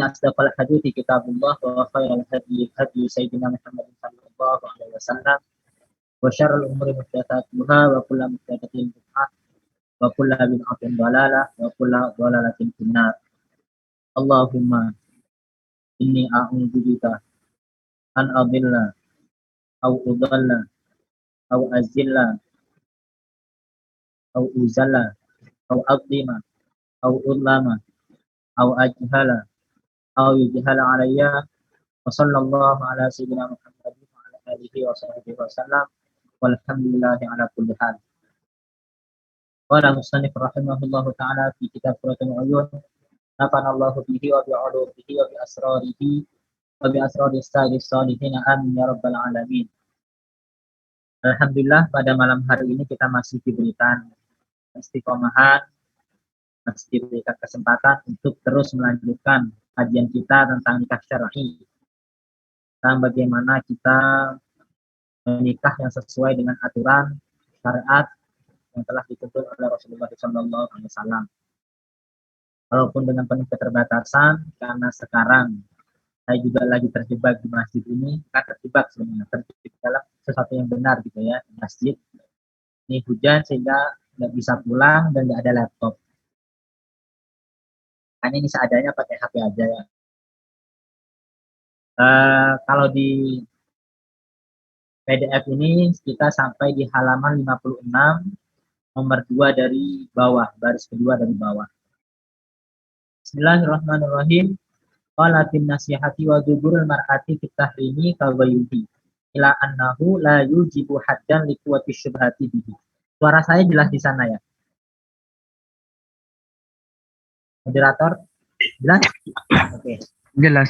asdaqal hadithi kitabullah wa khairal hadi hadi sayyidina Muhammad sallallahu alaihi wasallam wa syarrul umuri muhdatsatuha wa kullu muhdatsatin bid'ah wa kullu bid'atin dhalalah wa kullu dhalalatin finnar. Allahumma inni a'udzubika an adilla au udalla au azilla au uzalla au adlima au udlama au ajhala au yujhala alayya wa sallallahu ala sayyidina Muhammadin wa ala alihi wa sahbihi wa sallam walhamdulillahi ala kulli hal. Qala musannif rahimahullahu ta'ala fi kitab Qurratul Uyun nafanallahu bihi wa bi'ulumihi wa bi asrarihi wa bi asrari sayyidis salihin amin ya rabbal alamin. Alhamdulillah pada malam hari ini kita masih diberikan istiqomahan, masih diberikan kesempatan untuk terus melanjutkan kajian kita tentang nikah syar'i, tentang bagaimana kita menikah yang sesuai dengan aturan syariat yang telah dituntut oleh Rasulullah SAW. Walaupun dengan penuh keterbatasan, karena sekarang saya juga lagi terjebak di masjid ini, kan terjebak sebenarnya, terjebak dalam sesuatu yang benar gitu ya, di masjid. Ini hujan sehingga nggak bisa pulang dan nggak ada laptop. Hanya ini seadanya pakai HP aja ya. Kalau di PDF ini kita sampai di halaman 56, nomor 2 dari bawah, baris kedua dari bawah. Bismillahirrahmanirrahim. Qalatin nasihati wa duburul mar'ati fit tahrimi kawayuhi ila annahu la yujibu haddan li quwwati syubhati bihi. Suara saya jelas di sana ya? Moderator, jelas? Oke. Jelas.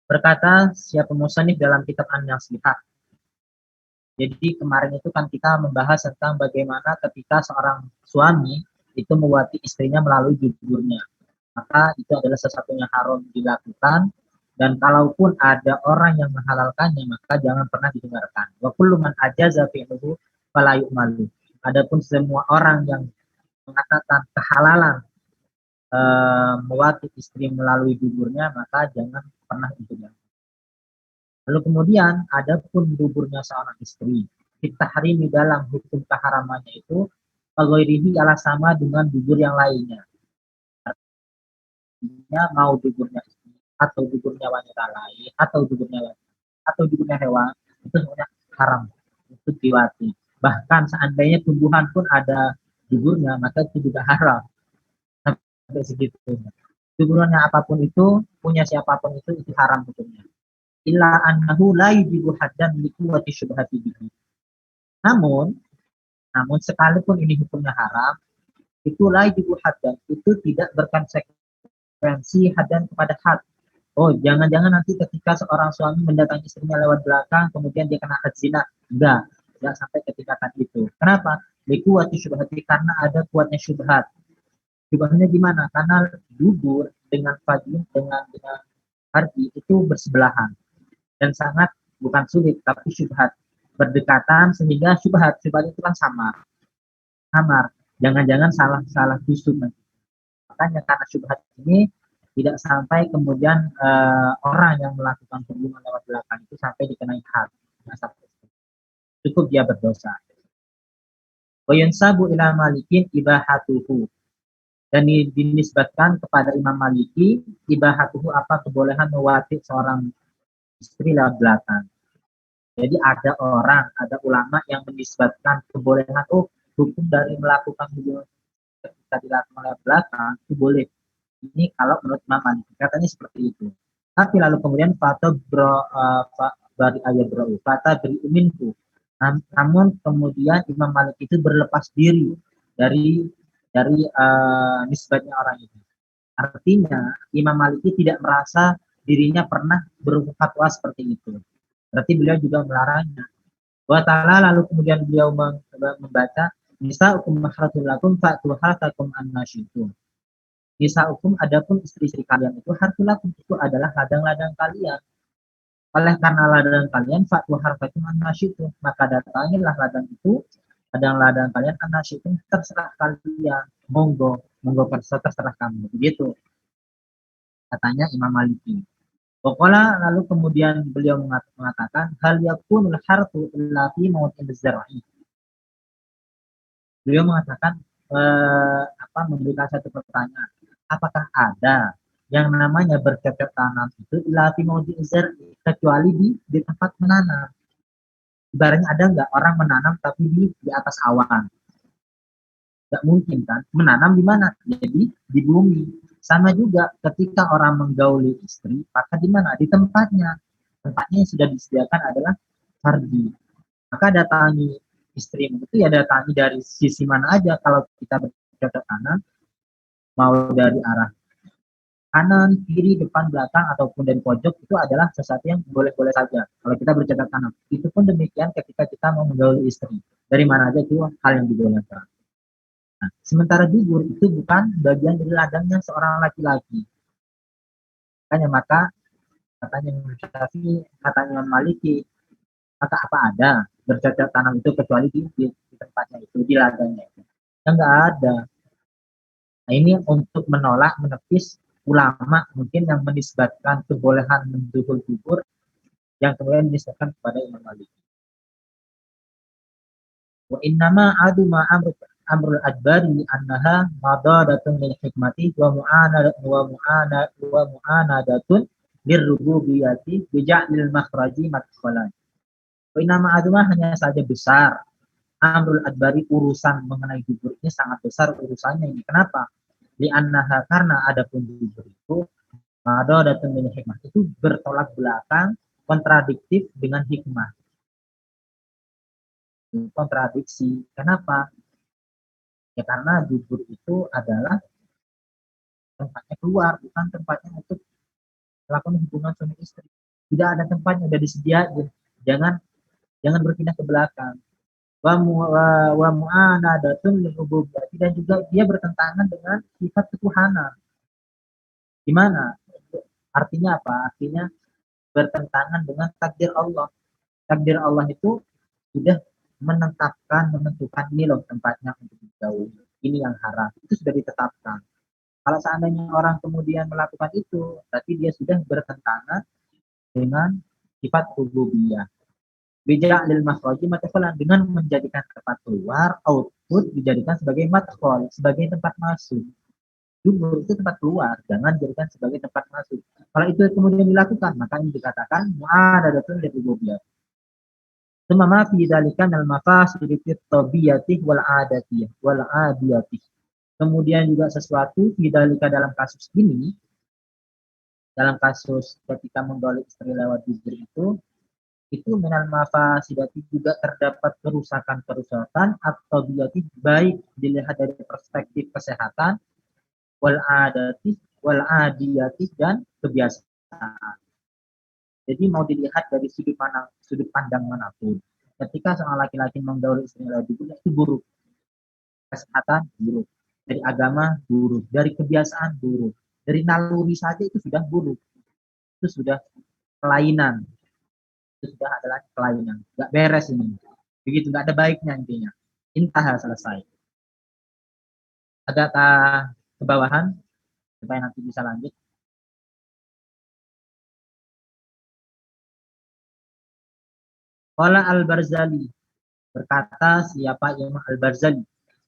Berkata siapa musannif dalam kitab An-Nasihah. Jadi kemarin itu kan kita membahas tentang bagaimana ketika seorang suami itu mewati istrinya melalui duburnya. Maka itu adalah sesuatu yang haram dilakukan, dan kalaupun ada orang yang menghalalkannya maka jangan pernah didengarkan. Wa kullu man ajaza fi'luhu fala yu'malu. Adapun semua orang yang mengatakan kehalalan mewati istri melalui duburnya maka jangan pernah didengarkan. Lalu kemudian adapun duburnya seorang istri ditahrimi dalam hukum keharamannya itu kaghairihi ala sama dengan dubur yang lainnya. Mau duburnya istri atau duburnya wanita lain atau duburnya hewan itu semuanya haram untuk diwati. Bahkan seandainya tumbuhan pun ada duburnya maka itu juga haram sampai segitu. Duburnya apapun itu, punya siapapun itu haram hukumnya. Illa annahu la yujibu haddan li quwwati syubhati bihi. Namun sekalipun ini hukumnya haram, itu la yujibu haddan, itu tidak berkonsekuensi haddan kepada had. Oh, jangan-jangan nanti ketika seorang suami mendatangi istrinya lewat belakang, kemudian dia kena had zina. Enggak sampai ke tingkatan itu. Kenapa? Liquwati syubhati, karena ada kuatnya syubhat. Syubhatnya gimana? Karena dubur dengan fajr, dengan harfi itu bersebelahan. Dan sangat bukan sulit, tapi syubhat. Berdekatan sehingga syubhat itu kan samar. Jangan-jangan salah tusuk nanti. Makanya karena syubhat ini tidak sampai kemudian orang yang melakukan hubungan lewat belakang itu sampai dikenai had. Cukup dia berdosa. Wa yansabu ila malikin ibahatuhu. Dan dinisbatkan kepada Imam Maliki ibahatuhu, apa kebolehan mewati seorang istri lewat belakang. Jadi ada ulama yang menisbatkan kebolehan hukum dari melakukan hubungan ketika dilakukan lewat belakang itu boleh. Ini kalau menurut Imam Maliki katanya seperti itu. Tapi lalu kemudian beri uminku. Namun kemudian Imam Malik itu berlepas diri dari nisbatnya orang itu. Artinya Imam Maliki tidak merasa dirinya pernah berfatwa seperti itu. Berarti beliau juga melarangnya. Wa ta'ala, lalu kemudian beliau membaca nisa'ukum mahratul lakum fa'tu harthakum annasyitum. Nisa'ukum, adapun istri-istri kalian itu hartul lakum, itu adalah ladang-ladang kalian. Oleh karena ladang kalian fa'tu harthakum annasyitum, maka datangilah ladang itu, ladang-ladang kalian annasyitum, terserah kalian. Monggo terserah kamu. Begitu. katanya Imam Maliki. Pokoknya lalu kemudian beliau mengatakan hal yakunul harfu illa fi mawdi'il zar'i. Beliau mengatakan memberikan satu pertanyaan, apakah ada yang namanya bercocok tanam itu illa fi mawdi'il zar'i, kecuali di tempat menanam. Ibaratnya ada nggak orang menanam tapi di atas awan? Nggak mungkin kan? Menanam di mana? Jadi di bumi. Sama juga ketika orang menggauli istri, maka di mana? Di tempatnya. Tempatnya yang sudah disediakan adalah fardi. Maka datangi istrimu itu ya datangi dari sisi mana aja. Kalau kita bercocok tanam, mau dari arah kanan, kiri, depan, belakang, ataupun dari pojok, itu adalah sesuatu yang boleh-boleh saja. Kalau kita bercocok tanam. Itu pun demikian ketika kita mau menggauli istri. Dari mana aja itu hal yang dibolehkan. Nah, sementara dubur itu bukan bagian dari ladangnya seorang laki-laki. Makanya maka katanya Syafi'i, katanya Maliki, maka apa ada bercocok tanam itu kecuali di tempatnya itu, di ladangnya itu. Yang enggak ada. Nah, ini untuk menolak, menepis ulama mungkin yang menisbatkan kebolehan menduhul dubur yang kemudian dinisbatkan kepada Imam Maliki. Wa innama adu ma amrul adbari annaha madadatun lil hikmati wa mu'anadatun lirrububiyyati bija'lil makhraji madkhalan. Wa innama adu hanya saja besar. Amrul adbari, urusan mengenai dubur ini sangat besar urusannya ini. Kenapa? Li'annaha, karena adapun dubur itu madadatun lil hikmah, itu bertolak belakang, kontradiktif dengan hikmah. Kontradiksi. Kenapa? Ya karena dubur itu adalah tempatnya keluar, bukan tempatnya untuk melakukan hubungan suami istri. Tidak ada tempatnya, sudah disediakan. Jangan berpindah ke belakang. Wa mu'anadatun lirrububiyyah, dan juga dia bertentangan dengan sifat ketuhanan. Gimana? Artinya apa? Artinya bertentangan dengan takdir Allah. Takdir Allah itu sudah menentukan ini loh tempatnya untuk dijauhi. Ini yang haram. Itu sudah ditetapkan. Kalau seandainya orang kemudian melakukan itu, berarti dia sudah bertentangan dengan sifat rububiyah. Bija lil makhraji matqalan, dengan menjadikan tempat keluar, output dijadikan sebagai matqal, sebagai tempat masuk. Dubur itu tempat keluar, jangan jadikan sebagai tempat masuk. Kalau itu kemudian dilakukan, maka ini dikatakan mu'adadatun lil rububiyah. Semama fi dzalika al mafasid fit tabiyati wal adatiyah wal adiyati. Kemudian juga sesuatu di dalam kasus ini, dalam kasus ketika menggauli istri lewat bibir itu minal mafasidati, juga terdapat kerusakan-kerusakan atau biati, baik dilihat dari perspektif kesehatan, wal adati, wal adiyati, dan kebiasaan. Jadi mau dilihat dari sudut pandang manapun. Ketika seorang laki-laki menggauli istri lewat bibir itu buruk. Kesehatan buruk. Dari agama buruk, dari kebiasaan buruk, dari naluri saja itu sudah buruk, itu sudah kelainan, itu sudah adalah kelainan, nggak beres ini, begitu, nggak ada baiknya intinya. Intah, selesai. Agak ke bawahan supaya nanti bisa lanjut. Qala Al-Barzali, berkata siapa Imam Al-Barzali,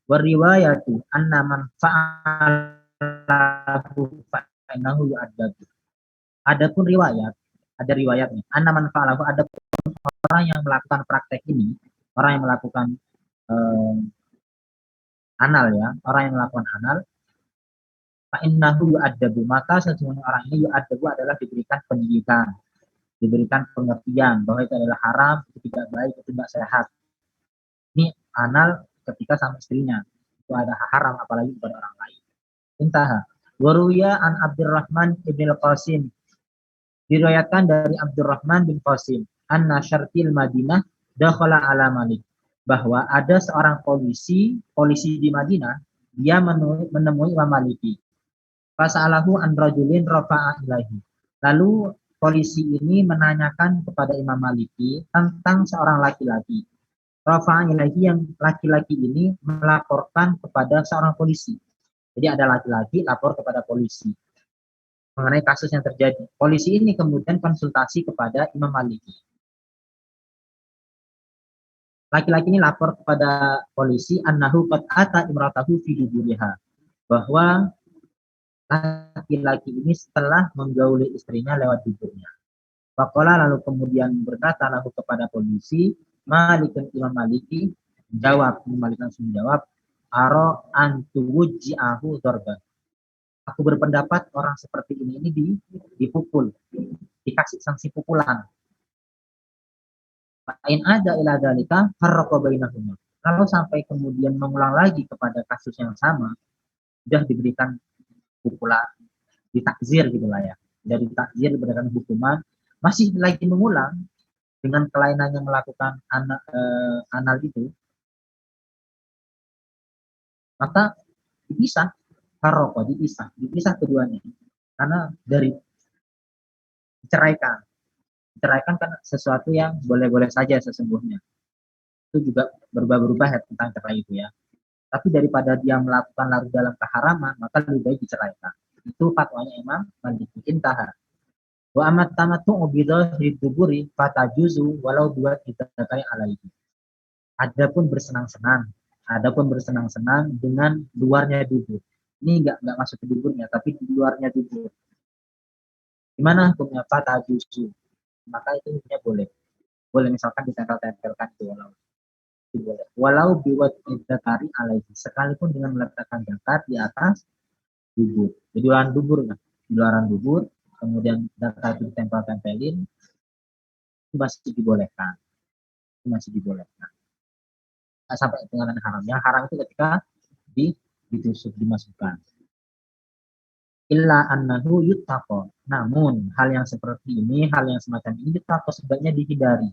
wariwayatu anna man fa'alahu fa'inahu yu'addabu. Adapun riwayat, ada riwayatnya, anna man fa'alahu, ada orang yang melakukan praktek ini, orang yang melakukan anal ya, orang yang melakukan anal, fa'innahu yu'addabu, maka sesungguhnya orang ini yu'addabu adalah diberikan pendidikan, diberikan pengertian bahwa itu adalah haram, itu tidak baik, itu tidak sehat. Ini anal ketika sama istrinya, itu ada haram, apalagi kepada orang lain. Intaha. Waruya an Abdurrahman ibn al-Qasim, diriwayatkan dari Abdurrahman bin Qasim, anna syartil Madinah dakhala ala Malik, bahwa ada seorang polisi di Madinah, dia menemui Imam Maliki. Fasa'alahu an rajulin rafa'a ilaihi. Lalu polisi ini menanyakan kepada Imam Maliki tentang seorang laki-laki. Rafa'a ilaihi, yang laki-laki ini melaporkan kepada seorang polisi. Jadi ada laki-laki lapor kepada polisi. mengenai kasus yang terjadi. Polisi ini kemudian konsultasi kepada Imam Maliki. Laki-laki ini lapor kepada polisi annahu qad ata imratahu fi duburiha, bahwa laki-laki ini setelah menggauli istrinya lewat duburnya. Faqala, lalu kemudian berkata lahu kepada polisi, Malikun Imam Maliki, jawab, Imam Malik langsung menjawab, aro antuwujji'ahu dorban. Aku berpendapat orang seperti ini dipukul, dikasih sanksi pukulan. Lain ada ila dalika farraqa bainahuma. Kalau sampai kemudian mengulang lagi kepada kasus yang sama, sudah diberikan pukulan, ditakzir gitulah ya. Dari takzir diberikan hukuman, masih lagi mengulang dengan kelainannya melakukan anal itu, maka dipisah, farraqa, dipisah keduanya. Karena dari diceraikan. Diceraikan kan sesuatu yang boleh-boleh saja sesungguhnya. Itu juga berubah-berubah ya tentang cerai itu ya. Tapi daripada dia melakukan larut dalam keharaman, maka lebih baik diceraikan. Itu fatwanya Imam Malik. Intaha. Wa amat tamatu ubidhahri duburi fatajuzu walau buat ditakai alaihi. Adapun bersenang-senang dengan luarnya dubur. Ini enggak masuk ke duburnya, tapi di luarnya dubur. Gimana hukumnya? Fatajuzu. Maka itu hukumnya boleh. Boleh misalkan ditempel-tempelkan itu boleh. Walau biwat zakari alaihi, sekalipun dengan meletakkan zakat di atas dubur. Jadi luaran dubur kan? Di luaran dubur, kemudian zakat itu ditempel-tempelin, itu masih dibolehkan. Itu masih dibolehkan. Nah, sampai dengan haram. Yang haram itu ketika ditusuk, dimasukkan. Illa annahu yuttaqo. Namun hal yang seperti ini, hal yang semacam ini yuttaqo, sebaiknya dihindari.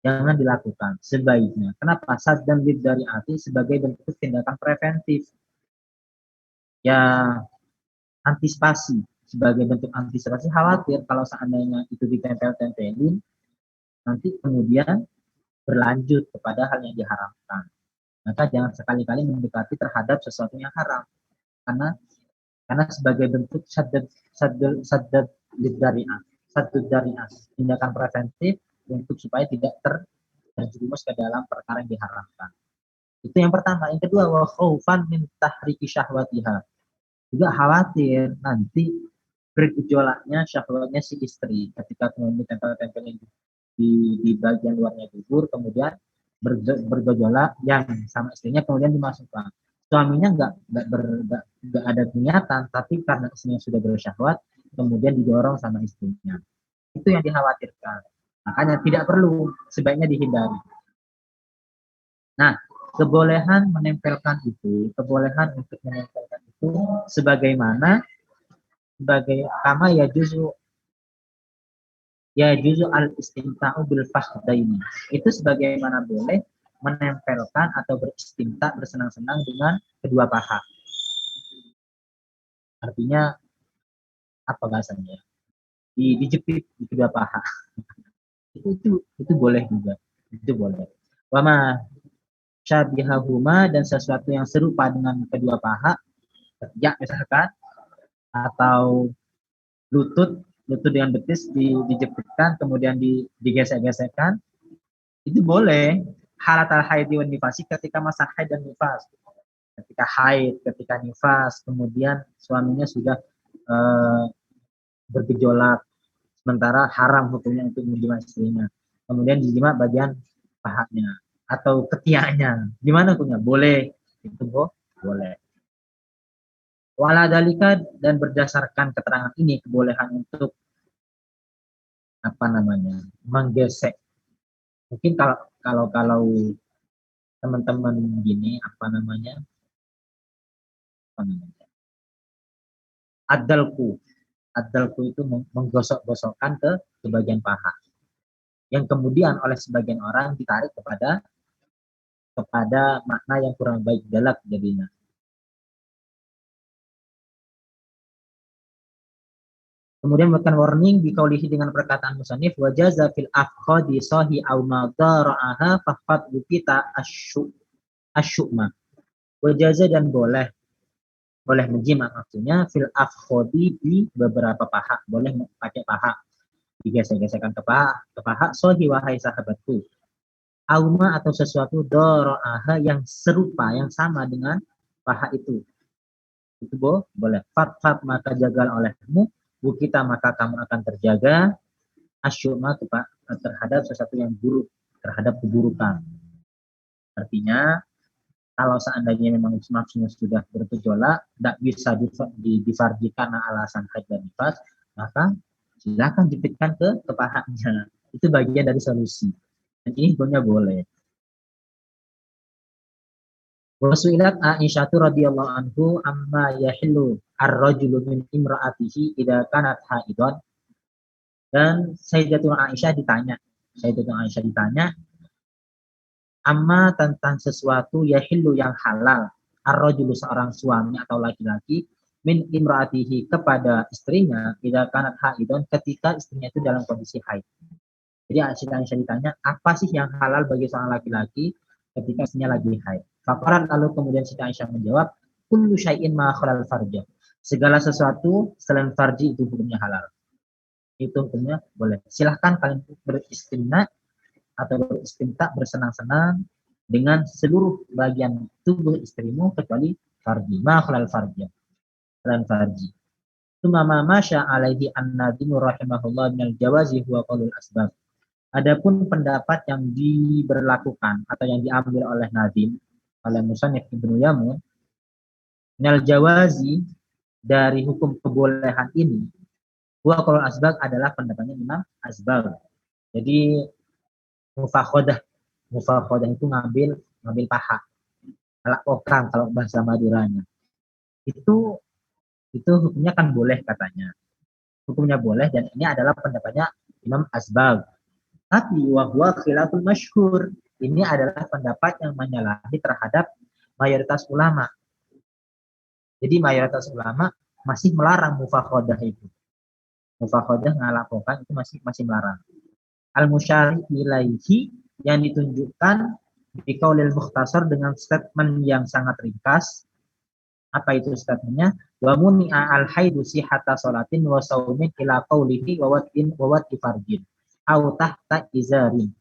Jangan dilakukan sebaiknya. Kenapa? Sad dan lid dari hati sebagai bentuk tindakan preventif. Ya, antisipasi. Sebagai bentuk antisipasi, khawatir kalau seandainya itu ditempel-tempelin, nanti kemudian berlanjut kepada hal yang diharamkan. Maka jangan sekali-kali mendekati terhadap sesuatu yang haram. Karena sebagai bentuk saddad dari'ah, tindakan preventif untuk supaya tidak terjerumus ke dalam perkara yang diharamkan. Itu yang pertama. Yang kedua, wa khaufan min tahriki syahwatiha. Juga khawatir nanti bergejolaknya syahwatnya si istri ketika kemudian ditempel-tempelin di bagian luarnya dubur, kemudian bergejolak yang sama istrinya kemudian dimasukkan. Suaminya nggak ada niatan, tapi karena istrinya sudah bersyahwat, kemudian didorong sama istrinya. Itu yang dikhawatirkan. Makanya tidak perlu, sebaiknya dihindari. Nah, kebolehan kebolehan untuk menempelkan itu sebagaimana sebagai kama ya juzu al istimta'u bil fakhdaini. Itu sebagaimana boleh menempelkan atau beristimta, bersenang-senang dengan kedua paha. Artinya apa bahasanya? Dijepit di kedua paha. itu boleh juga. Itu boleh. Wama syabihahuma, dan sesuatu yang serupa dengan kedua paha, ya misalkan, atau lutut dengan betis dijepitkan kemudian digesek-gesekkan, itu boleh. Halatal haid wan nifasi, ketika masa haid dan nifas. Ketika haid, ketika nifas, kemudian suaminya sudah bergejolak, sementara haram hukumnya untuk menjima istrinya. Kemudian dijima bagian pahanya atau ketiaknya. Gimana hukumnya? Boleh. Itu boleh. Wala dalika, dan berdasarkan keterangan ini kebolehan untuk menggesek. Mungkin kalau teman-teman gini adalku itu menggosok-gosokkan ke bagian paha, yang kemudian oleh sebagian orang ditarik kepada makna yang kurang baik, dalak jadinya. Kemudian bukan warning bikaulihi, dengan perkataan musannif, wajaza fil afkhadi sahi au madara'aha faqad bukita asyu'ma. Wajaza, dan boleh Boleh menjima maksudnya fil afkhodi di beberapa paha, boleh pakai paha, digesek-gesekkan ke paha, sohi wahai sahabatku. Auma atau sesuatu doro'aha yang serupa, yang sama dengan paha itu. Itu boleh. Fat maka jaga olehmu, bukita maka kamu akan terjaga, asyuma terhadap sesuatu yang buruk, terhadap keburukan. Artinya, kalau seandainya memang maksudnya sudah bergejolak, tidak bisa difarjikan karena alasan haid dan nifas, maka silakan jepitkan ke pahanya. Itu bagian dari solusi. Dan ini hukumnya boleh. Wasu'ilat Aisyah radhiyallahu anhu amma yahillu ar-rajulu min imra'atihi idza kanat haidon. Dan Sayyidatuna Aisyah ditanya amma tentang sesuatu yahillu yang halal ar-rajulu seorang suami atau laki-laki min imra'atihi kepada istrinya idza kanat haidon ketika istrinya itu dalam kondisi haid. Jadi Aisyah ditanya apa sih yang halal bagi seorang laki-laki ketika istrinya lagi haid. Faqarat lalu kemudian Siti Aisyah menjawab kullu syai'in ma khalal farja. Segala sesuatu selain farji itu hukumnya halal. Itu hukumnya boleh. Silahkan kalian beristimna atau beristimta bersenang-senang dengan seluruh bagian tubuh istrimu kecuali farji. Ma khalal farja. Selain farji. Tsumma masya alaihi an-nadimu rahimahullah minal jawazi huwa qaulul asbab. Adapun pendapat yang diberlakukan atau yang diambil oleh Nadim oleh Musannif Ibnu Yamun minal jawazi dari hukum kebolehan ini huwa qaulul asbab adalah pendapatnya Imam Asbag. Jadi mufakhodah itu ngambil paha, alak okang kalau bahasa Maduranya. Itu hukumnya kan boleh katanya. Hukumnya boleh dan ini adalah pendapatnya Imam Asbag. Tapi wahwa khilaful masyhur. Ini adalah pendapat yang menyalahi terhadap mayoritas ulama. Jadi mayoritas ulama masih melarang mufakhodah itu. Mufakhodah ngalakokan itu masih melarang. Al-musyari ilaihi yang ditunjukkan di qaulil mukhtasar dengan statement yang sangat ringkas. Apa itu statementnya? Wa muni'a al-haidu sihata salatin wa saumin ila qaulihi wa wati farjin au tahta izarin,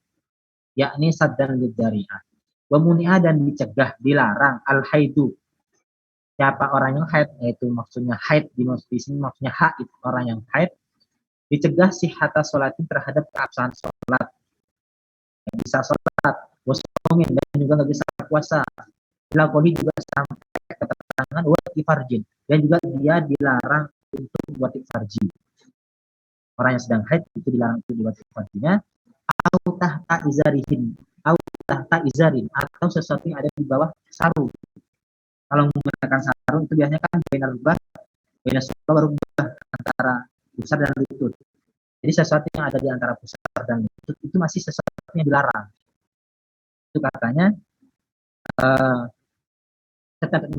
yakni saddan lidzari'ah. Wa muni'a dan dicegah, dilarang al-haidu. Siapa orang yang haid, yaitu maksudnya haid di sini maksudnya haid, orang yang haid, dicegah sihata salatin terhadap keabsahan salat. Bisa salat, wa saumin dan juga nggak bisa puasa. Ila qaulihi juga sampai keterangan wati farjin dan juga dia dilarang untuk wati farji. Orang yang sedang haid itu dilarang untuk wati farjinya. Au tahta izarin atau sesuatu yang ada di bawah sarung. Kalau menggunakan sarung itu biasanya kan bainar rubah antara pusar dan lutut. Jadi sesuatu yang ada di antara pusar dan lutut itu masih sesuatu yang dilarang. Itu katanya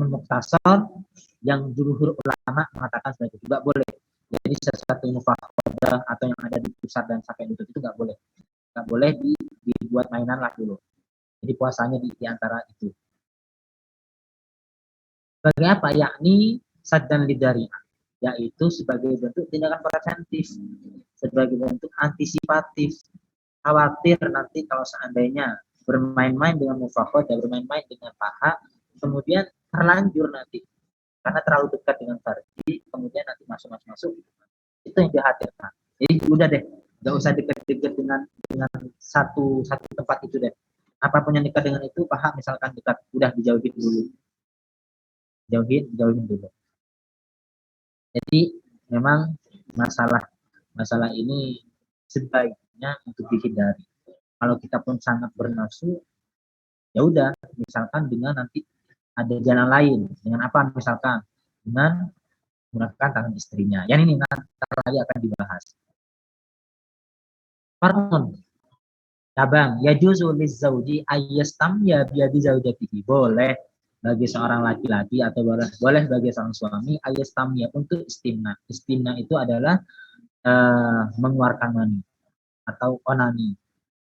mukhtasar yang jumhur ulama mengatakan sebagai itu nggak boleh. Jadi sesuatu mufakhodah atau yang ada di pusar dan sampai lutut itu nggak boleh. Nggak boleh dibuat mainan lah dulu. Jadi puasanya di antara itu. Sebagai apa? Yakni saddan lidari, yaitu sebagai bentuk tindakan preventif, sebagai bentuk antisipatif. Khawatir nanti kalau seandainya bermain-main dengan mufakhodah, bermain-main dengan paha, kemudian terlanjur nanti karena terlalu dekat dengan farji, kemudian nanti masuk. Itu yang dikhawatirkan. Jadi udah deh, nggak usah dekat-dekat dengan satu tempat itu deh. Apapun yang dekat dengan itu, paha misalkan dekat, udah dijauhin dulu. Jauhin dulu. Jadi memang masalah ini sebaiknya untuk dihindari. Kalau kita pun sangat bernafsu, ya udah, misalkan dengan nanti ada jalan lain. Dengan apa misalkan? Dengan menggunakan tangan istrinya. Yang ini nanti lagi akan dibahas. Farun cabang yajuzu lizzauji ayyastamya biyadi zaujatihi. Boleh bagi seorang laki-laki atau boleh bagi seorang suami ayyastamya untuk istimna. Istimna itu adalah mengeluarkan mani atau onani.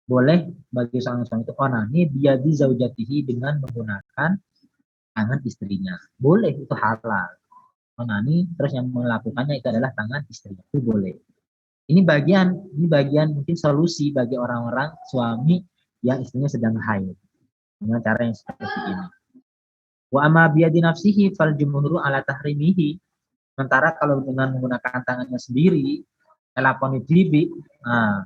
Boleh bagi seorang suami itu onani biyadi zaujatihi dengan menggunakan tangan istrinya. Boleh, itu halal. onani, terus yang melakukannya itu adalah tangan istri, itu boleh. Ini bagian mungkin solusi bagi orang-orang suami yang istrinya sedang haid dengan cara yang seperti ini. Wa amma biyadi nafsihi fal jumhuru ala tahrimihi. Sementara kalau dengan menggunakan tangannya sendiri, elaponi dibi, nah,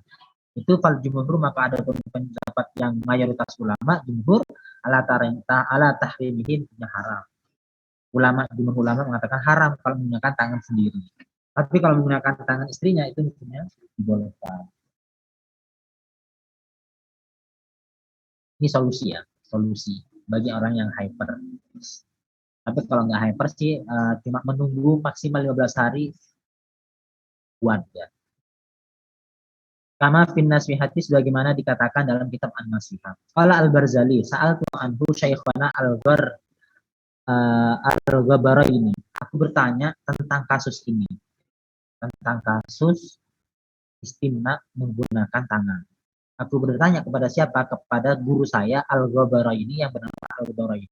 itu fal jumhur, maka ada pendapat yang mayoritas ulama jumhur ala tahrimihi, haram. Jumhur ulama mengatakan haram kalau menggunakan tangan sendiri. Tapi kalau menggunakan tangan istrinya itu mestinya dibolehkan. Ini solusi ya, solusi bagi orang yang hyper. Tapi kalau nggak hyper sih cuma menunggu maksimal 15 hari kuat ya. Kama fin nasihati, sebagaimana dikatakan dalam kitab An-Nasihat. Qala Al-Barzali, sa'altu anhu syaikhana Al-Ghabaraini. Aku bertanya tentang kasus ini. Tentang kasus istimna menggunakan tangan. Aku bertanya kepada siapa? Kepada guru saya Al-Ghabaraini yang bernama Al-Ghabaraini.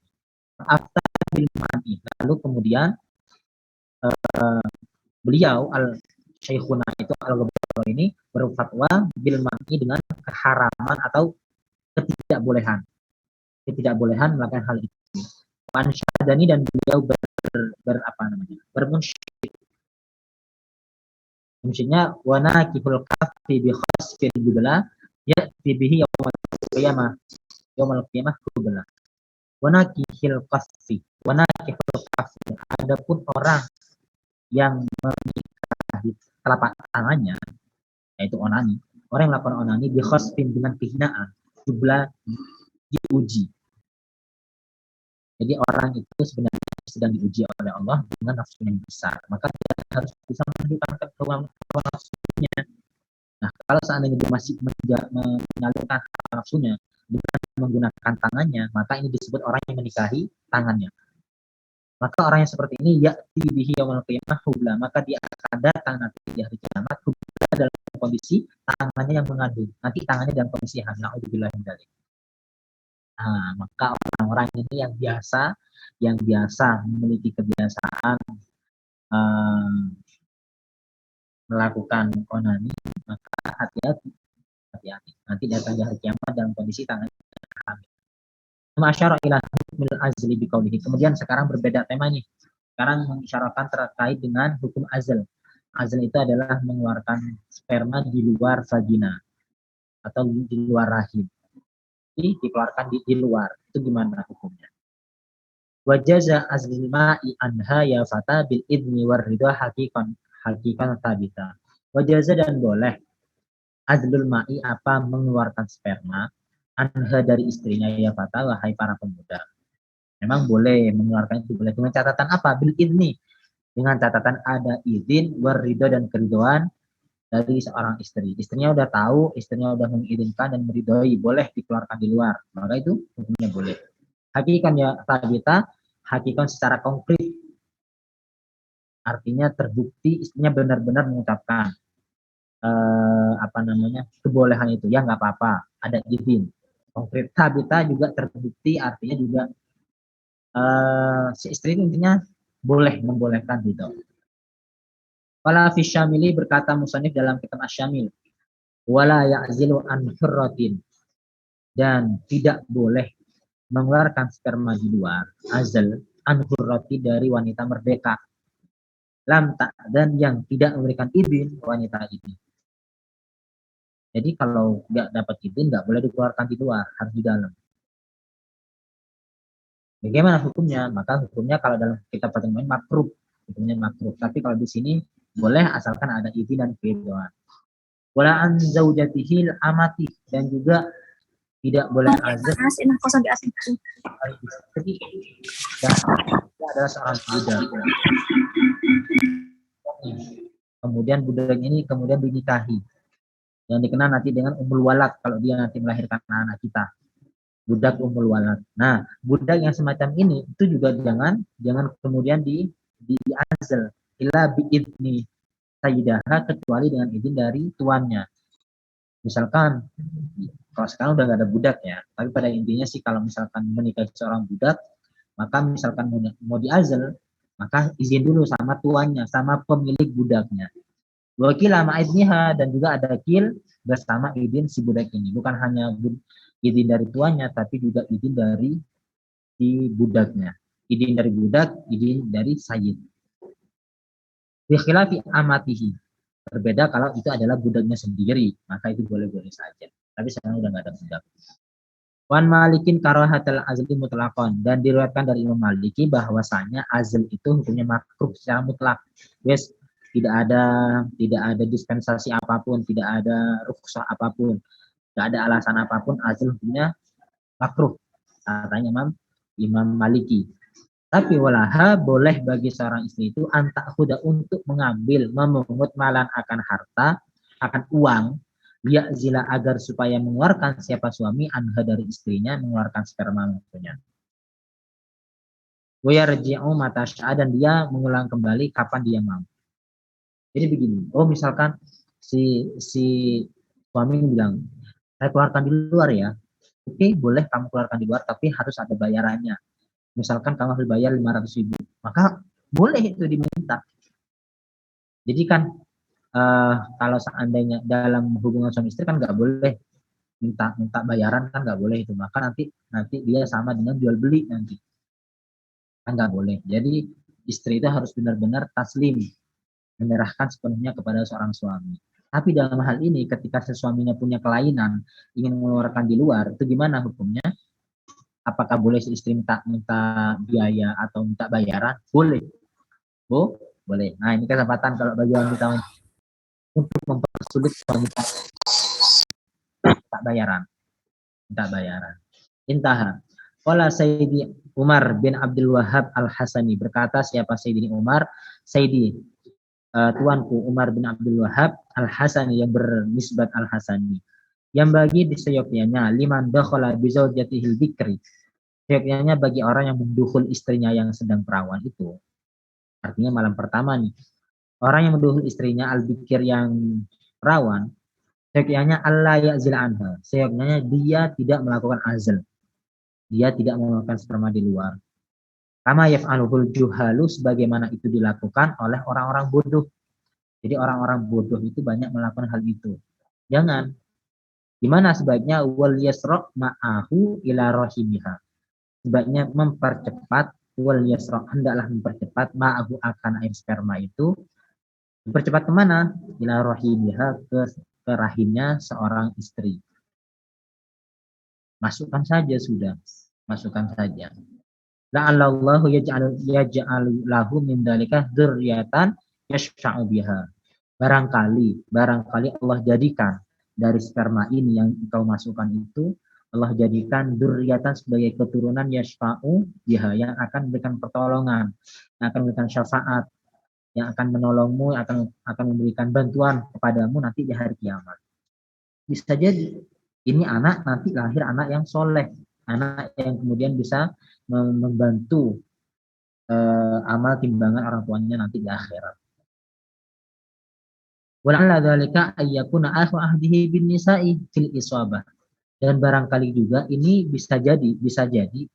Afta bil mani. Lalu kemudian beliau Syekhuna itu Al-Ghabaraini ini berfatwa bil mani dengan keharaman atau ketidakbolehan melakukan hal itu. Ansyadani, dan beliau bermunsyidnya wana kiful kafi bi khasfil jubla ya bihi yaumul qiyamah jubla. Wana kifil kafi adapun orang yang menikahi telapak tangannya, yaitu onani, orang yang melakukan onani bi khasfin, dengan kehinaan, jubla, diuji. Jadi orang itu sebenarnya sedang diuji oleh Allah dengan nafsu yang besar. Maka dia harus bisa menghilangkan hawa nafsunya. Nah, kalau seandainya dia masih menyalurkan hawa nafsunya dengan menggunakan tangannya, maka ini disebut orang yang menikahi tangannya. Maka orang yang seperti ini ya'ti bihi yaumul qiyamah hubla, maka dia akan datang nanti di hari kiamat hubla dalam kondisi tangannya yang mengandung. Nanti tangannya dalam kondisi hamil. Na'udzubillah min dzalik. Nah, maka orang-orang ini yang biasa memiliki kebiasaan melakukan onani, maka hati-hati. Nanti datang di hari kiamat dalam kondisi tangannya hamil. Masyara ila hukmil azli biqaulihi. Kemudian sekarang berbeda temanya. Sekarang mengisyaratkan terkait dengan hukum azl. Azl itu adalah mengeluarkan sperma di luar vagina atau di luar rahim. Dikeluarkan di luar, itu gimana hukumnya? Wajaza azlil ma'i anha ya fata bil idni war ridha hakikan tabita. Wajaza, dan boleh azlul ma'i, apa mengeluarkan sperma, anha dari istrinya ya fata, wahai para pemuda. Memang boleh mengeluarkan itu, boleh dengan catatan apa? Bil idni, dengan catatan ada izin, war ridha, dan keridhaan dari seorang istri. Istrinya udah tahu, istrinya udah mengizinkan dan meridhoi, boleh dikeluarkan di luar. Maka itu hukumnya boleh. Hakikan ya tabita, hakikan secara konkret. Artinya terbukti istrinya benar-benar mengucapkan kebolehan itu. Ya nggak apa-apa, ada izin. Konkret. Tabita juga terbukti, artinya juga si istri intinya boleh membolehkan gitu. Wala fi syamili, berkata musannif dalam kitab Asy-Syamil, wala ya'zilu an hurratin, dan tidak boleh mengeluarkan sperma di luar, azal an hurrati, dari wanita merdeka, lam tak, dan yang tidak memberikan izin wanita ini. Jadi kalau nggak dapat izin nggak boleh dikeluarkan di luar, harus di dalam. Bagaimana hukumnya? Maka hukumnya kalau dalam kitab Fathul makruh, hukumnya makruh. Tapi kalau di sini boleh asalkan ada izin dan keridhaan. Wala an zaujatihil amati, dan juga tidak boleh azab. Jadi dia adalah seorang budak. Kemudian budak ini kemudian dinikahi, yang dikenal nanti dengan ummul walad kalau dia nanti melahirkan anak kita. Budak ummul walad. Nah, budak yang semacam ini itu juga jangan kemudian di azal illa biidni sayyidaha, kecuali dengan izin dari tuannya. Misalkan kalau sekarang udah nggak ada budak ya, tapi pada intinya sih kalau misalkan menikahi seorang budak, maka misalkan mau diazal, maka izin dulu sama tuannya, sama pemilik budaknya. Wakil sama idniha, dan juga ada kil bersama izin si budak ini. Bukan hanya izin dari tuannya, tapi juga izin dari si budaknya. Izin dari budak, izin dari sayyid. Bikhilafi amatihi. Berbeda kalau itu adalah budaknya sendiri, maka itu boleh-boleh saja. Tapi sekarang udah nggak ada budak. Wan Malikin karahatul azli mutlaqan, dan diriwayatkan dari Imam Maliki bahwasanya azl itu hukumnya makruh secara mutlak. Wes tidak ada dispensasi apapun, tidak ada rukhsah apapun, tidak ada alasan apapun, azl hukumnya makruh. Katanya Imam Maliki. Tapi walaha, boleh bagi seorang istri itu antak huda, untuk mengambil, memungut malan akan harta, akan uang, dia zila, agar supaya mengeluarkan siapa suami anha dari istrinya, mengeluarkan sperma maksudnya. Wayarji'u mata sya'a, dan dia mengulang kembali kapan dia mau. Jadi begini, misalkan si suami ini bilang, saya keluarkan di luar ya. Oke, boleh kamu keluarkan di luar, tapi harus ada bayarannya. Misalkan kamu harus bayar 500.000, maka boleh itu diminta. Jadi kan kalau seandainya dalam hubungan suami istri kan nggak boleh minta bayaran, kan nggak boleh itu, maka nanti dia sama dengan jual beli, nanti kan nggak boleh. Jadi istri itu harus benar-benar taslim, menyerahkan sepenuhnya kepada seorang suami. Tapi dalam hal ini ketika suaminya punya kelainan, ingin mengeluarkan di luar, itu gimana hukumnya? Apakah boleh si istri minta biaya atau minta bayaran? Boleh. Boleh. Nah, ini kesempatan kalau bagi wanita untuk mempersulit suami minta bayaran. Intaha. Qala Sayyidi Umar bin Abdul Wahab Al-Hasani, berkata siapa Sayyidi Umar, Sayyidi tuanku Umar bin Abdul Wahab Al-Hasani, yang bernisbat Al-Hasani, yang bagi diseyogyanya liman dakhala bi zaujatihil bikri, seyogyanya bagi orang yang mendukhul istrinya yang sedang perawan itu. Artinya malam pertama nih, orang yang mendukhul istrinya al-bikir yang perawan, seyogyanya Allah ya'zil anha, seyogyanya dia tidak melakukan azl, dia tidak melakukan sperma di luar. Kama yaf'aluhul juhalu, sebagaimana itu dilakukan oleh orang-orang bodoh. Jadi orang-orang bodoh itu banyak melakukan hal itu. Jangan. Gimana sebaiknya? Wal yasra ma'ahu ila rahimiha. Sebaiknya mempercepat, wal yasra, hendaklah mempercepat ma'ahu, akan air sperma itu. Mempercepat kemana? Ila rahimiha, ke rahimnya seorang istri. Masukkan saja sudah. Masukkan saja. La'allahu yaj'alu lahu min dalika dzurriatan yashfa'u biha. Barangkali Allah jadikan dari sperma ini yang engkau masukkan itu, Allah jadikan dzurriatan sebagai keturunan yashfa'u biha, yang akan memberikan pertolongan, yang akan memberikan syafaat, yang akan menolongmu, akan memberikan bantuan kepadamu nanti di hari kiamat. Bisa jadi ini anak nanti lahir anak yang soleh, anak yang kemudian bisa membantu amal timbangan orang tuanya nanti di akhirat. Wala'alla dzalika ayyakuna akhu ahdihi bin nisa'i fil isabah. Dan barangkali juga ini bisa jadi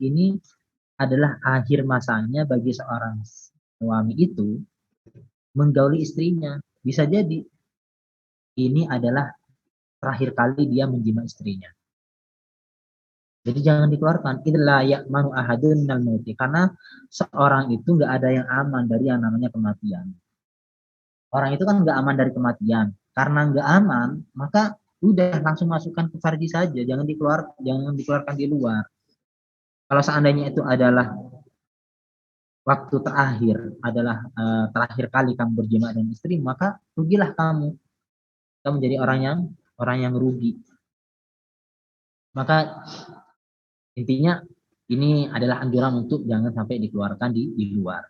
ini adalah akhir masanya bagi seorang suami itu menggauli istrinya. Bisa jadi ini adalah terakhir kali dia menjima istrinya. Jadi jangan dikeluarkan. Illa ya'manu ahadun minal mauti, karena seorang itu nggak ada yang aman dari yang namanya kematian. Orang itu kan nggak aman dari kematian. Karena nggak aman, maka udah langsung masukkan ke farji saja, jangan dikeluarkan di luar. Kalau seandainya itu adalah waktu terakhir, adalah terakhir kali kamu berjima dengan istri, maka rugilah kamu. Kamu menjadi orang yang rugi. Maka intinya ini adalah anjuran untuk jangan sampai dikeluarkan di luar.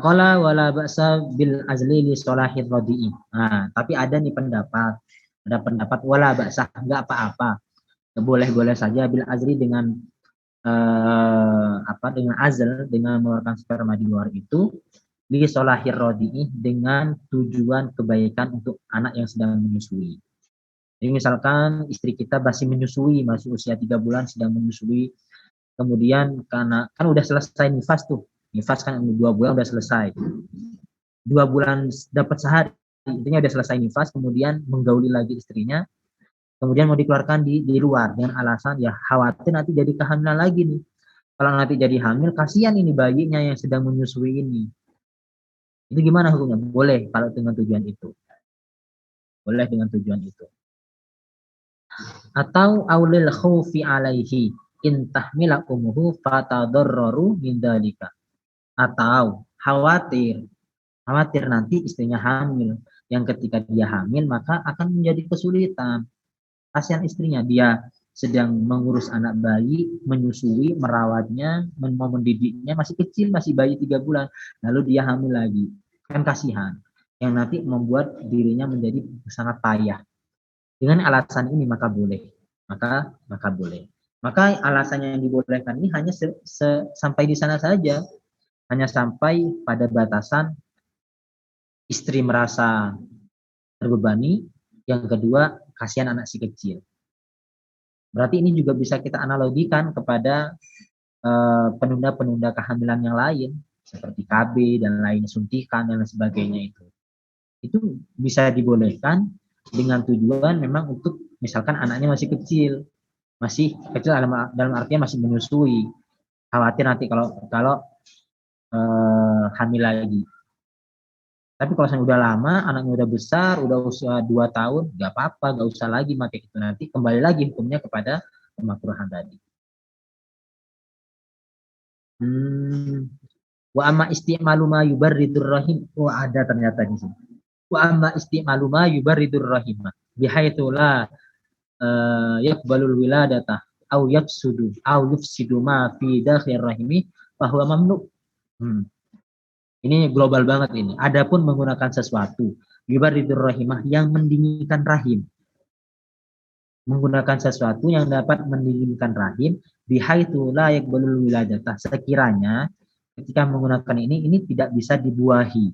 Qala wala ba'sa bil azli li solahir radi'i. Nah, tapi ada pendapat wala ba'sa, enggak apa-apa. Boleh-boleh saja bil azli dengan dengan azl, dengan mengeluarkan sperma di luar itu, li solahir radi'i, dengan tujuan kebaikan untuk anak yang sedang menyusui. Jadi misalkan istri kita masih usia 3 bulan sedang menyusui, kemudian karena kan udah selesai nifas tuh, nifas kan 2 bulan udah selesai, 2 bulan dapat sehari, intinya udah selesai nifas, kemudian menggauli lagi istrinya, kemudian mau dikeluarkan di luar dengan alasan ya khawatir nanti jadi kehamilan lagi nih. Kalau nanti jadi hamil, kasihan ini bayinya yang sedang menyusui ini. Itu gimana hukumnya? Boleh kalau dengan tujuan itu. Boleh dengan tujuan itu. Atau aulil khaufi alaihi in tahmila umuhu fatadarraru min dalika. Atau khawatir nanti istrinya hamil. Yang ketika dia hamil maka akan menjadi kesulitan. Kasihan istrinya, dia sedang mengurus anak bayi, menyusui, merawatnya, mau mendidiknya, masih kecil, masih bayi 3 bulan, lalu dia hamil lagi, kan kasihan, yang nanti membuat dirinya menjadi sangat payah. Dengan alasan ini maka boleh, maka boleh. Maka alasannya yang dibolehkan ini hanya sampai di sana saja, hanya sampai pada batasan istri merasa terbebani, yang kedua kasihan anak si kecil. Berarti ini juga bisa kita analogikan kepada penunda-penunda kehamilan yang lain seperti KB dan lain, suntikan dan sebagainya itu. Itu bisa dibolehkan dengan tujuan memang untuk misalkan anaknya masih kecil dalam artinya masih menyusui. Khawatir nanti kalau hamil lagi. Tapi kalau saya udah lama, anaknya udah besar, udah usia 2 tahun, nggak apa-apa, nggak usah lagi pakai itu. Nanti kembali lagi hukumnya kepada pemakruhan tadi. Wa amma isti'malu ma yubarridur rahim. Oh, ada ternyata di sini. Wa amma isti'malu ma yubarridur rahim. Bihaitsu la yaqbalul wiladata au yafsudu au yufsidu ma fi dakhir rahimi bahwa mamnu. Ini global banget ini. Adapun menggunakan sesuatu yubarridur rahimah yang mendinginkan rahim. Menggunakan sesuatu yang dapat mendinginkan rahim bihaitsu la yaqbalul wiladata. Sekiranya ketika menggunakan ini tidak bisa dibuahi.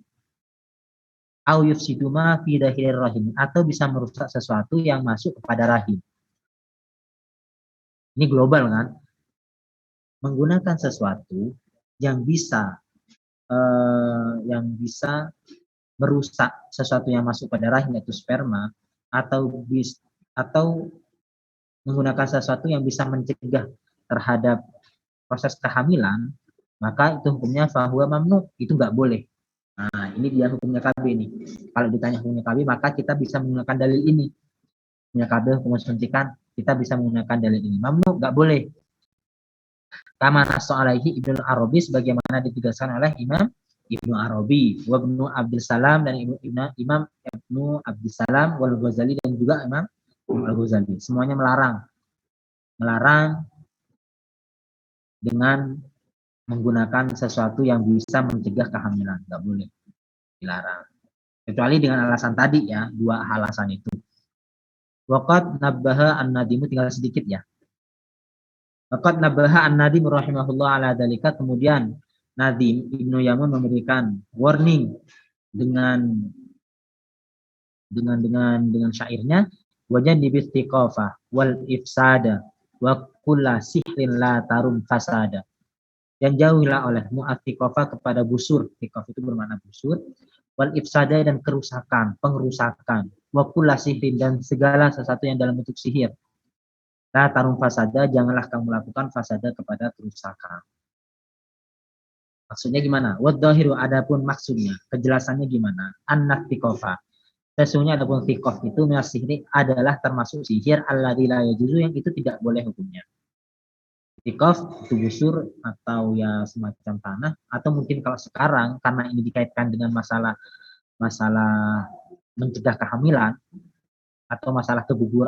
Au yufsidu ma fi dakhir rahim, atau bisa merusak sesuatu yang masuk kepada rahim. Ini global kan? Menggunakan sesuatu yang bisa merusak sesuatu yang masuk pada rahim, yaitu sperma, atau menggunakan sesuatu yang bisa mencegah terhadap proses kehamilan, maka itu hukumnya fahuwa mamnu, itu nggak boleh. Nah, ini dia hukumnya KB nih. Kalau ditanya hukumnya KB, maka kita bisa menggunakan dalil ini. Hukumnya KB, hukum suntikan, kita bisa menggunakan dalil ini. Mamnu, nggak boleh. Kama nasu alaihi Ibnu Arabi, sebagaimana ditegaskan oleh Imam Ibnu Arabi, wa Ibnu Abdul Salam, dan Imam Ibnu Abdul Salam, wal Ghazali, dan juga Imam Al-Ghazali. Semuanya melarang dengan menggunakan sesuatu yang bisa mencegah kehamilan, nggak boleh, dilarang. Kecuali dengan alasan tadi ya, 2 alasan itu. Waqad nabbaha an-nadimu, tinggal sedikit ya. Waqad nabbaha an-nadim rahimahullah ala dalika, kemudian Nadim Ibnu Yamun memberikan warning dengan syairnya, wajan dibistiqafa wal ifsada wa kulla sihrin la tarum fasada. Dan jauhilah olehmu atiqafa kepada busur. Tiqaf itu bermakna busur. Wal ifsada, dan kerusakan, pengerusakan. Wa kulla sihrin, dan segala sesuatu yang dalam bentuk sihir. La tarum fasada, janganlah kamu melakukan fasada kepada kerusakan. Maksudnya gimana? Wadzahiru, adapun maksudnya, kejelasannya gimana? An-tiqafa. Sesungguhnya adapun tiqaf itu minas sihri, adalah termasuk sihir alladzi la yajuzu, yang itu tidak boleh hukumnya. Tiqaf itu busur atau ya semacam tanah, atau mungkin kalau sekarang karena ini dikaitkan dengan masalah mencegah kehamilan atau masalah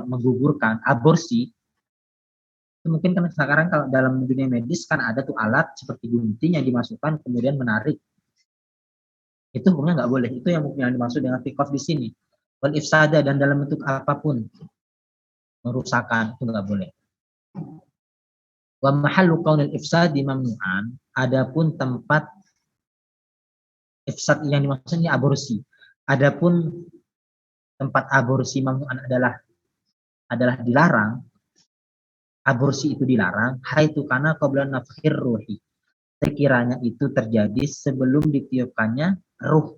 menggugurkan, aborsi, itu mungkin kan sekarang kalau dalam dunia medis kan ada tuh alat seperti gunting yang dimasukkan kemudian menarik. Itu hukumnya nggak boleh. Itu yang dimaksud dengan tiqaf di sini. Wal ifsada, dan dalam bentuk apapun merusakan, itu nggak boleh. Wa mahallu qaulil ifsadi mamnu'an, adapun tempat ifsad yang dimaksudnya aborsi. Adapun tempat aborsi mamnu'an adalah dilarang. aborsi itu dilarang, haitu kana qabla nafkhir ruhi. Sekiranya itu terjadi sebelum ditiupkannya ruh.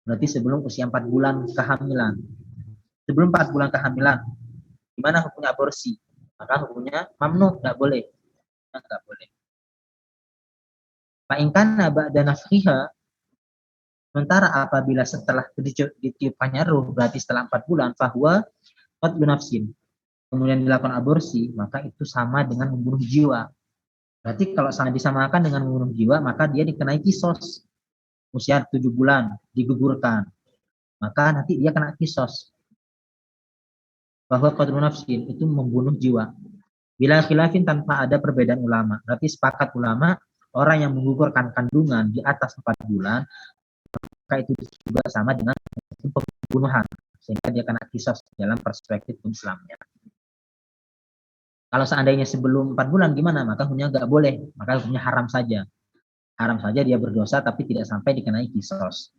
Berarti sebelum usia 4 bulan kehamilan. Sebelum 4 bulan kehamilan, gimana hukumnya aborsi? Maka hukumnya mamnu, tidak boleh. Tidak boleh. Fa in kana ba'da nafkhiha, sementara apabila setelah ditiupkannya ruh, berarti setelah 4 bulan, fahuwa qatlu nafsin, kemudian dilakukan aborsi, maka itu sama dengan membunuh jiwa. Berarti kalau sangat disamakan dengan membunuh jiwa, maka dia dikenai kisos. Usia 7 bulan, digugurkan. Maka nanti dia kena kisos. Bahwa qatlu nafsin itu membunuh jiwa. Bila khilafin tanpa ada perbedaan ulama. Berarti sepakat ulama, orang yang menggugurkan kandungan di atas 4 bulan, maka itu juga sama dengan pembunuhan. Sehingga dia kena kisos dalam perspektif Islamnya. Kalau seandainya sebelum 4 bulan gimana? Maka hukumnya nggak boleh. Maka hukumnya haram saja. Haram saja dia berdosa tapi tidak sampai dikenai kisos.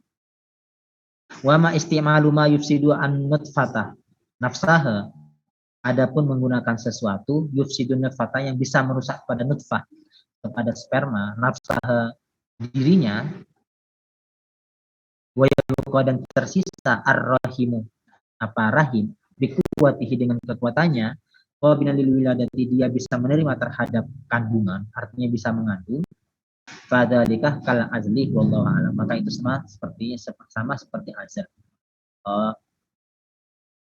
Wa ma istimalu ma yufsidu an nutfatah nafsaha. Adapun menggunakan sesuatu yufsidu nutfatah yang bisa merusak pada nutfah, kepada sperma, nafsaha dirinya, wa yabqa dan tersisa ar-rahimu, apa rahim, bikuwatihi dengan kekuatannya, wa binalil wiladati dia bisa menerima terhadap kandungan, artinya bisa mengandung. Fadzalika kal azli wallahu a'lam. Maka itu sama seperti azal.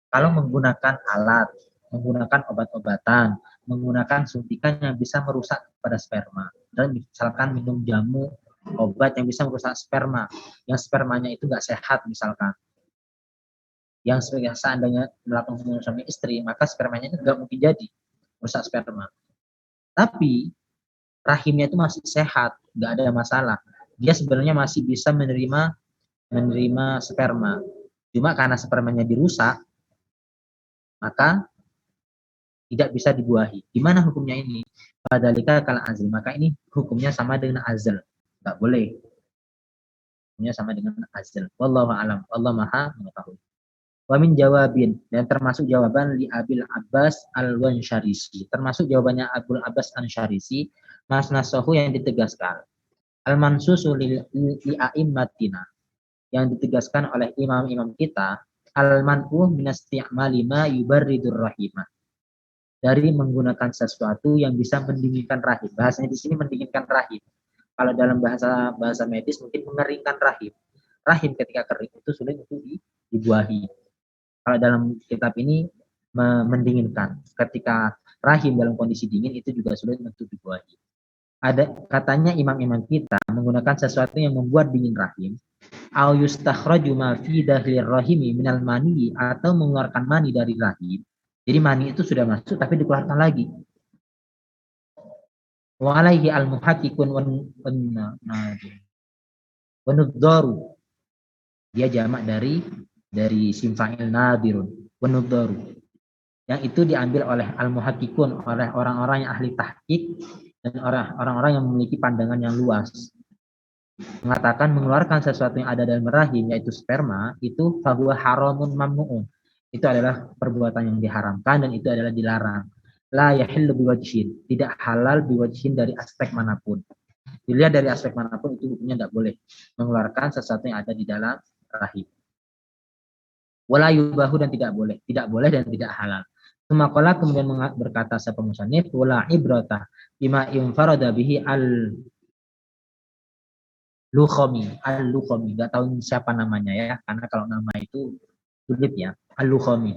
Kalau menggunakan alat, menggunakan obat-obatan, menggunakan suntikan yang bisa merusak pada sperma, dan misalkan minum jamu obat yang bisa merusak sperma, yang spermanya itu nggak sehat misalkan, yang seandainya melakukan hubungan suami istri, maka spermanya itu nggak mungkin jadi merusak sperma. Tapi rahimnya itu masih sehat, nggak ada masalah. Dia sebenarnya masih bisa menerima sperma. Cuma karena spermanya dirusak, maka tidak bisa dibuahi. Gimana hukumnya ini? Padalika kal azl. Maka ini hukumnya sama dengan azl. Enggak boleh. Hukumnya sama dengan azl. Wallahu a'lam. Allah Maha mengetahui. Wa min jawabin, dan termasuk jawaban li Abil Abbas Al-Wansharisi. Termasuk jawabannya Abul Abbas Al-Syarisi, Mas Nasohu yang ditegaskan. Al-mansusu li a'immatina, yang ditegaskan oleh imam-imam kita, al-man'u min isti'mali ma yubarridur rahimah, dari menggunakan sesuatu yang bisa mendinginkan rahim. Bahasanya di sini mendinginkan rahim. Kalau dalam bahasa medis mungkin mengeringkan rahim. Rahim ketika kering itu sulit untuk dibuahi. Kalau dalam kitab ini mendinginkan. Ketika rahim dalam kondisi dingin itu juga sulit untuk dibuahi. Ada katanya imam-imam kita menggunakan sesuatu yang membuat dingin rahim, au yustakhraju ma fi dahlir rahimi minal mani, atau mengeluarkan mani dari rahim. Jadi mani itu sudah masuk tapi dikeluarkan lagi. Wa alaihi al-muhaqqiqun wa nudzaru. Dia jamak dari simfa'il nadirun wa nudzaru. Yang itu diambil oleh al-muhaqqiqun, oleh orang-orang yang ahli tahqiq dan orang-orang yang memiliki pandangan yang luas. Mengatakan mengeluarkan sesuatu yang ada dalam rahim, yaitu sperma, itu fahuwa haramun mamnu'un. Itu adalah perbuatan yang diharamkan dan itu adalah dilarang. La yahillu biwajhin, tidak halal biwajhin dari aspek manapun. Dilihat dari aspek manapun itu hukumnya tidak boleh mengeluarkan sesuatu yang ada di dalam rahim. Wala yubahu, dan tidak boleh dan tidak halal. Semakola kemudian berkata sa pemusannif, wala ibrata bima infarada bihi Al-Lukhami, nggak tahu siapa namanya ya, karena kalau nama itu sulit ya, Al-Lukhami.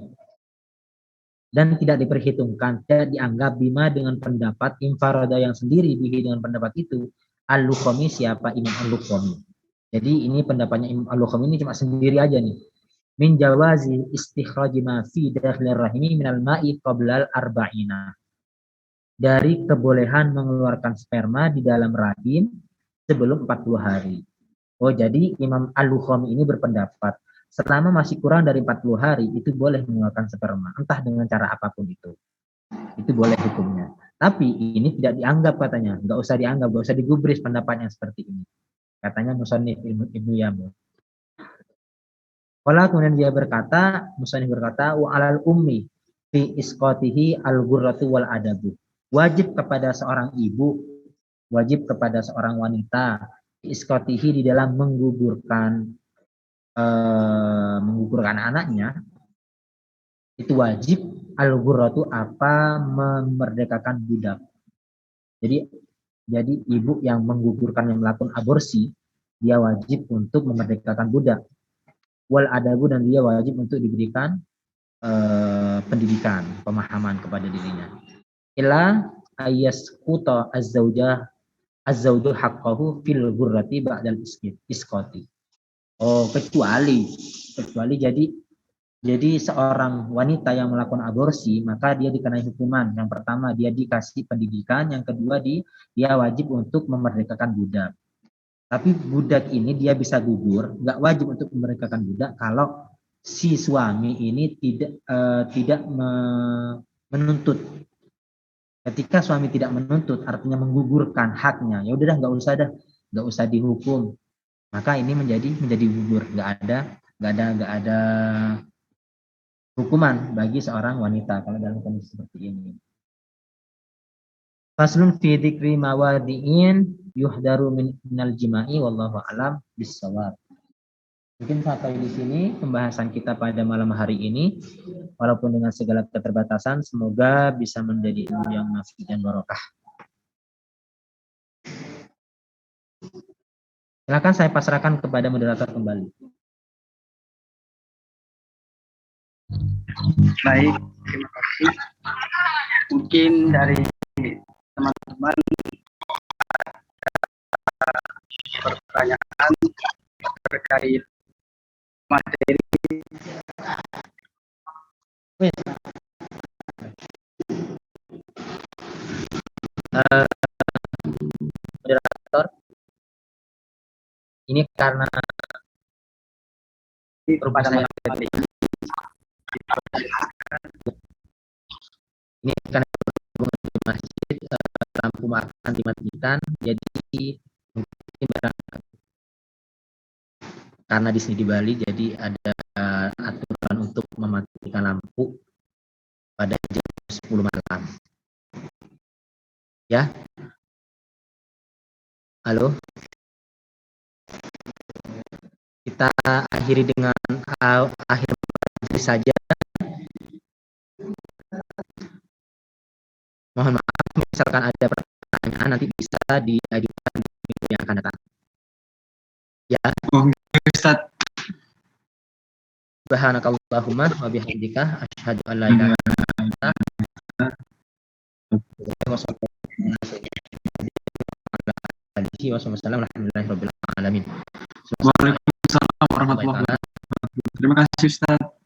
Dan tidak diperhitungkan, tidak dianggap bima dengan pendapat infarada yang sendiri bihi dengan pendapat itu, Al-Lukhami, siapa Imam Al-Lukhami. Jadi ini pendapatnya Imam Al-Lukhami ini cuma sendiri aja nih. Min jawazi istikhraji ma fi dakhlir rahimi minal ma'i qablal arba'ina. Dari kebolehan mengeluarkan sperma di dalam rahim sebelum 40 hari. Oh, jadi Imam Al-Lukhami ini berpendapat selama masih kurang dari 40 hari itu boleh mengeluarkan sperma, entah dengan cara apapun itu. Itu boleh hukumnya. Tapi ini tidak dianggap katanya, nggak usah dianggap, nggak usah digubris pendapatnya seperti ini. Katanya Musannif Ibnu Yamun. Kalau kemudian dia berkata, Musannif berkata, wa alal ummi fi isqatihi al-ghurratu wal adabu. wajib kepada seorang ibu, wajib kepada seorang wanita iskotihi di dalam menggugurkan anaknya, itu wajib al-ghurratu apa memerdekakan budak. Jadi ibu yang menggugurkan, yang melakukan aborsi, dia wajib untuk memerdekakan budak. Wal adabu, dan dia wajib untuk diberikan pendidikan, pemahaman kepada dirinya. Ila ayasquta az-zawju haqqahu fil ghurrati ba'dal isqati. Oh, kecuali jadi seorang wanita yang melakukan aborsi, maka dia dikenai hukuman. Yang pertama, dia dikasih pendidikan. Yang kedua, dia wajib untuk memerdekakan budak. Tapi budak ini dia bisa gugur, nggak wajib untuk memerdekakan budak kalau si suami ini tidak menuntut. Ketika suami tidak menuntut, artinya menggugurkan haknya. Ya udah, nggak usah dihukum. Maka ini menjadi gugur, nggak ada hukuman bagi seorang wanita kalau dalam kondisi seperti ini. Faslun fi dzikri mawadi'in yuhdaru minal jima'i wallahu a'lam bissawab. Mungkin sampai di sini pembahasan kita pada malam hari ini. Walaupun dengan segala keterbatasan, semoga bisa menjadi ilmu yang nafi dan barokah. Silakan saya pasrahkan kepada moderator kembali. Baik, terima kasih. Mungkin dari teman-teman pertanyaan terkait materi. Moderator, ini karena pada malam hari ini karena di masjid lampu makan dimatikan, jadi mungkin karena di sini di Bali jadi ada aturan untuk mematikan lampu pada jam 10 malam. Ya. Halo. Kita akhiri dengan akhir saja. Mohon maaf, misalkan ada pertanyaan nanti bisa diajukan di minggu yang akan datang. Ya. Ustaz. Subhanakallahumma wa bihamdika asyhadu an la ilaha illa anta Waalaikumsalam warahmatullahi wabarakatuh. Terima kasih Ustaz.